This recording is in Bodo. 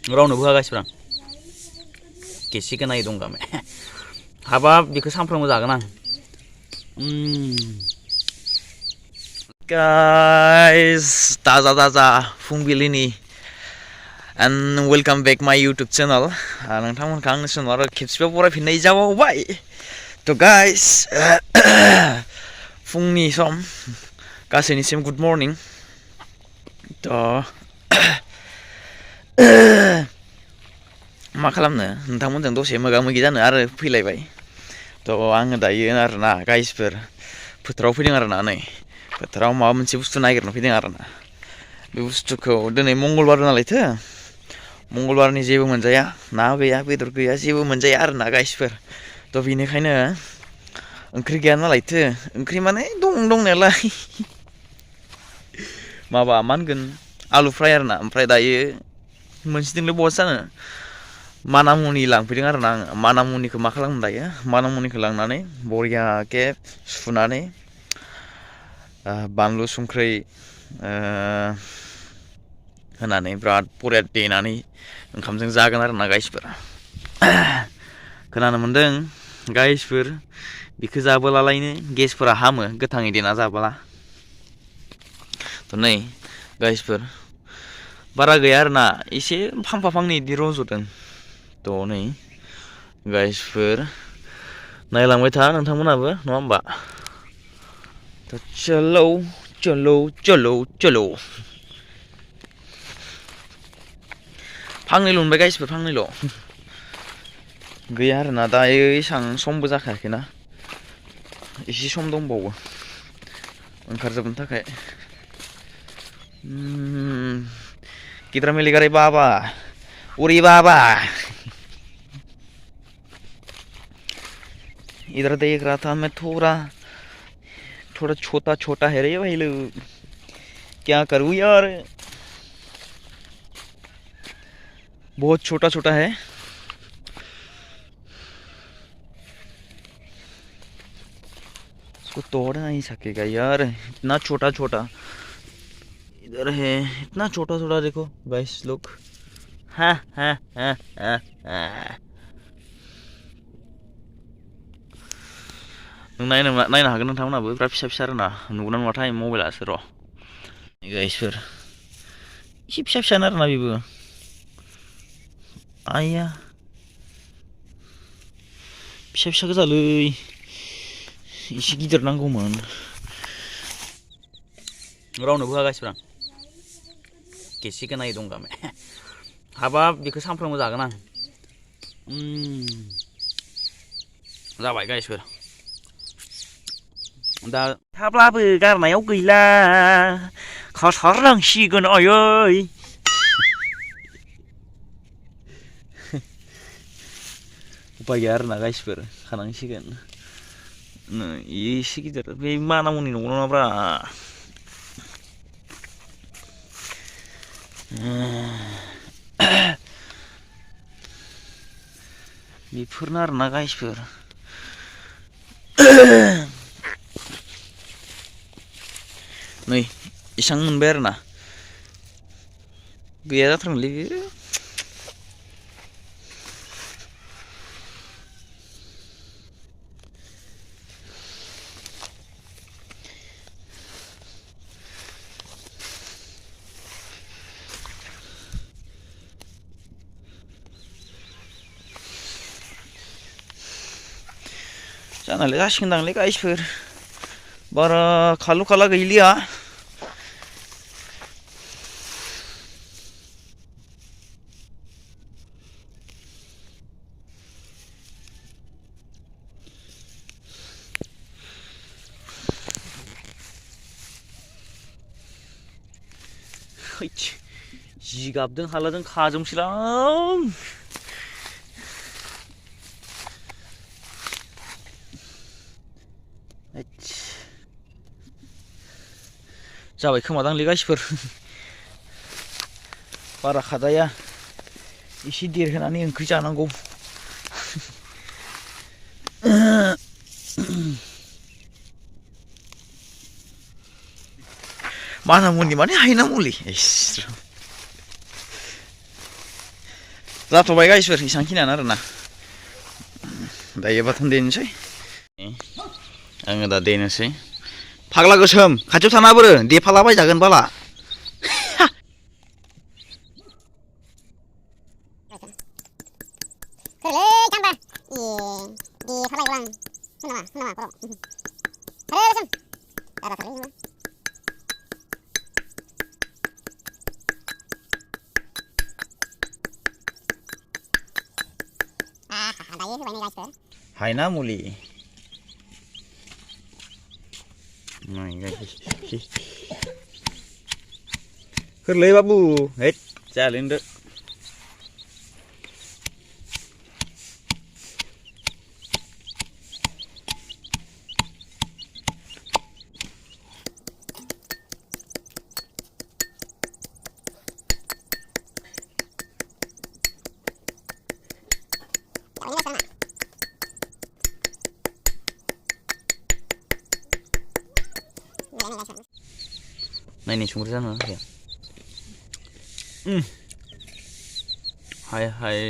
रावनोबो होआगासिनो आं गेसिखौ नायै दं गामे हाबाब बेखौ सानफ्रोमबो जागोन आं गाइस ताजा ताजा फुंबिलिनि एन्ड वेलकाम बेक माय इउटुब चेनेल नोंथांमोनखौ आंनि चेनेलाव आरो खेबसेबाव बरायफिननाय जाबावबाय थ' गाइस फुंनि सम गासैनिसिम गुड मर्निं थ' मा खालामनो नोंथांमोनजों दसे मोगा मोगि जानो आरो फैलायबाय थ' आङो दायो आरोना गाइसफोर फोथाराव फैदों आरोना नै फोथाराव माबा मोनसे बुस्थु नागिरनो फैदों आरोना बे बुस्थुखौ दिनै मंगलबार नालायथो मंगलबारनि जेबो मोनजाया ना गैया बेदर गैया जेबो मोनजाया आरोना गाइसफोर थ' बेनिखायनो ओंख्रि गैया नालायथो ओंख्रि माने दंनायालाय माबा मा होनगोन आलु फ्राय आरोना ओमफ्राय दायो मोनसेजोंलाय बहा जानो मानामुनि लांफैदों आरोना आङो मानामुनिखौ मा खालामनो दायो मानामुनिखौ लांनानै बरियाके सुनानै बानलु संख्रै होनानै बिराद बरिया देनानै ओंखामजों जागोन आरोना गाइसफोर खोनानो मोन्दों गाइसफोर बिखौ जाबोलालायनो गेसफोरा हामो गोथाङै देना जाबोला थ' नै गाइसफोर बारा गैया आरोना एसे फांफा फांनै इदि रज'दों थ' नै गाइसफोर नायलांबाय था नोंथांमोनहाबो नङा होमबा थ' चलौ चलौ चलौ चलौ फांनैल' मोनबाय गाइसफोर फांनैल' गैया आरोना दायो एसेबां समबो जाखायाखैना एसे सम दंबावो ओंखारजोबनो थाखाय किधर मिलेगा रे बाबा उरी बाबा इधर देख रहा था मैं थोड़ा छोटा छोटा है रे भाई लोग क्या करूँ यार बहुत छोटा छोटा है इसको तोड़ नहीं सकेगा यार इतना छोटा छोटा इधर है इतना छोटा छोटा देखो गाइस लोग हाँ हाँ हाँ हाँ हाँ नायनो हागोन नोंथांमोनहाबो बिराद फिसा फिसा आरोना नुगोना नुवाथाय मबाइलासो र' गाइसफोर एसे फिसा फिसानो आरोना बेबो आइया फिसा फिसा गोजालै एसे गिदिर नांगौमोन रावनोबो होआगासिनो आं गेसिखौ नायै दं गामे हाबाब बेखौ सानफ्रोमबो जागोन आं जाबाय गाइसफोर दा थाब्लाबो गारनायाव गैला खारसारनांसिगोन आयै उपाय गैया आरोना गाइसफोर खानांसिगोन एसे गिदिर बे मानामुनि नंगौ नङाब्रा बेफोरनो आरोना गाइसफोर नै इसां मोनबाय आरोना गैया जाथारगोनलै बेयो जानालाय जासिगोनदांलै गाइसफोर बारा खालु खाला गैलिया जिगाबजों हालाजों खाजोबसैलां जाबाय खोमादांलै गाइसफोर बारा खाजाया एसे देरहोनानै ओंख्रि जानांगौ मानामुनि माने हायना मुलि जाथ'बाय गाइसफोर इसांखिनियानो आरोना दायो बाथोन देनोसै आङो दा देनोसै फाग्ला गोसोम खाथियाव थाना बोरो देफालाबायजागोन बाला हायना मुलि गोरलै बाबु हैद जायालै होनदो नायनि संख्रि जानो हाय हाय